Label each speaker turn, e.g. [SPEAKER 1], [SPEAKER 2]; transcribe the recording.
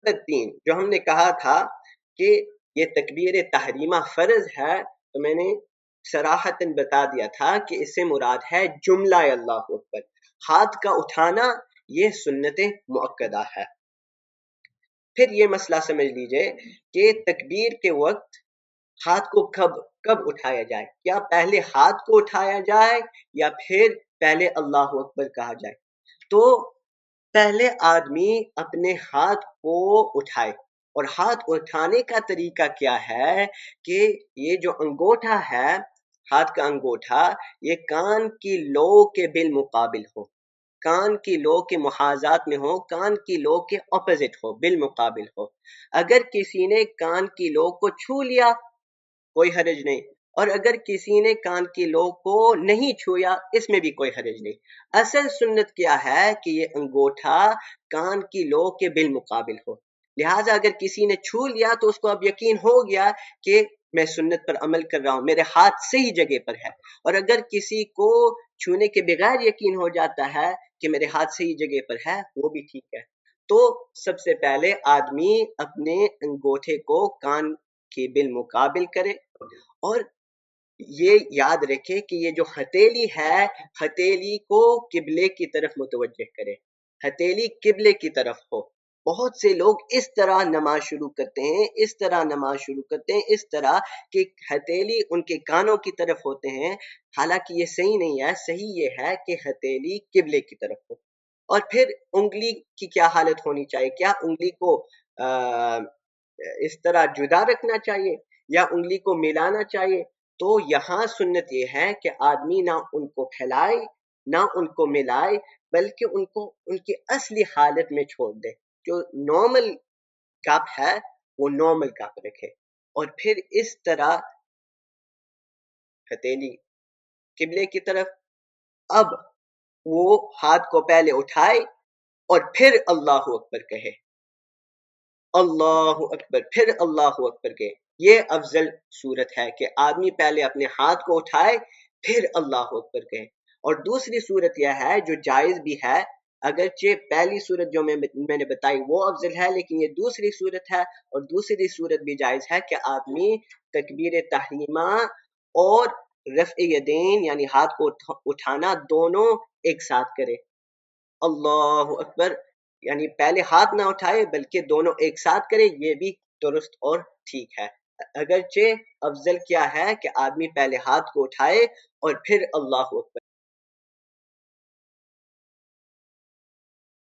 [SPEAKER 1] 3 جو ہم نے کہا تھا کہ یہ تکبیر تحریمہ فرض ہے، تو میں نے صراحتاً بتا دیا تھا کہ اس سے مراد ہے جملہ اللہ اکبر، ہاتھ کا اٹھانا یہ سنت مؤکدہ ہے۔ پھر یہ مسئلہ سمجھ لیجئے کہ تکبیر کے وقت ہاتھ کو کب اٹھایا جائے، کیا پہلے ہاتھ کو اٹھایا جائے یا پھر پہلے اللہ اکبر کہا جائے؟ تو پہلے آدمی اپنے ہاتھ کو اٹھائے، اور ہاتھ اٹھانے کا طریقہ کیا ہے کہ یہ جو انگوٹھا ہے، ہاتھ کا انگوٹھا، یہ کان کی لو کے بالمقابل ہو، کان کی لو کے محاذات میں ہو، کان کی لو کے اپوزٹ ہو، بالمقابل ہو۔ اگر کسی نے کان کی لو کو چھو لیا کوئی حرج نہیں، اور اگر کسی نے کان کی لو کو نہیں چھویا اس میں بھی کوئی حرج نہیں۔ اصل سنت کیا ہے کہ یہ انگوٹھا کان کی لو کے بالمقابل ہو، لہٰذا اگر کسی نے چھو لیا تو اس کو اب یقین ہو گیا کہ میں سنت پر عمل کر رہا ہوں، میرے ہاتھ صحیح جگہ پر ہے۔ اور اگر کسی کو چھونے کے بغیر یقین ہو جاتا ہے کہ میرے ہاتھ صحیح جگہ پر ہے، وہ بھی ٹھیک ہے۔ تو سب سے پہلے آدمی اپنے انگوٹھے کو کان کے بالمقابل کرے، اور یہ یاد رکھے کہ یہ جو ہتھیلی ہے، ہتھیلی کو قبلے کی طرف متوجہ کرے، ہتھیلی قبلے کی طرف ہو۔ بہت سے لوگ اس طرح نماز شروع کرتے ہیں، اس طرح نماز شروع کرتے ہیں، اس طرح کہ ہتھیلی ان کے کانوں کی طرف ہوتے ہیں، حالانکہ یہ صحیح نہیں ہے۔ صحیح یہ ہے کہ ہتھیلی قبلے کی طرف ہو۔ اور پھر انگلی کی کیا حالت ہونی چاہیے؟ کیا انگلی کو اس طرح جدا رکھنا چاہیے یا انگلی کو ملانا چاہیے؟ تو یہاں سنت یہ ہے کہ آدمی نہ ان کو پھیلائے نہ ان کو ملائے، بلکہ ان کو ان کی اصلی حالت میں چھوڑ دے۔ جو نارمل کپ ہے وہ نارمل کپ رکھے، اور پھر اس طرح ہتھیلی قبلے کی طرف۔ اب وہ ہاتھ کو پہلے اٹھائے اور پھر اللہ اکبر کہے، اللہ اکبر، پھر اللہ اکبر کہے۔ یہ افضل صورت ہے کہ آدمی پہلے اپنے ہاتھ کو اٹھائے پھر اللہ اکبر کہے۔ اور دوسری صورت یہ ہے جو جائز بھی ہے، اگرچہ پہلی صورت جو میں نے بتائی وہ افضل ہے، لیکن یہ دوسری صورت ہے، اور دوسری صورت بھی جائز ہے کہ آدمی تکبیر تحریمہ اور رفع یدین یعنی ہاتھ کو اٹھانا دونوں ایک ساتھ کرے۔ اللہ اکبر یعنی پہلے ہاتھ نہ اٹھائے بلکہ دونوں ایک ساتھ کرے، یہ بھی درست اور ٹھیک ہے۔ اگرچہ افضل کیا ہے کہ آدمی پہلے ہاتھ کو اٹھائے اور پھر اللہ اکبر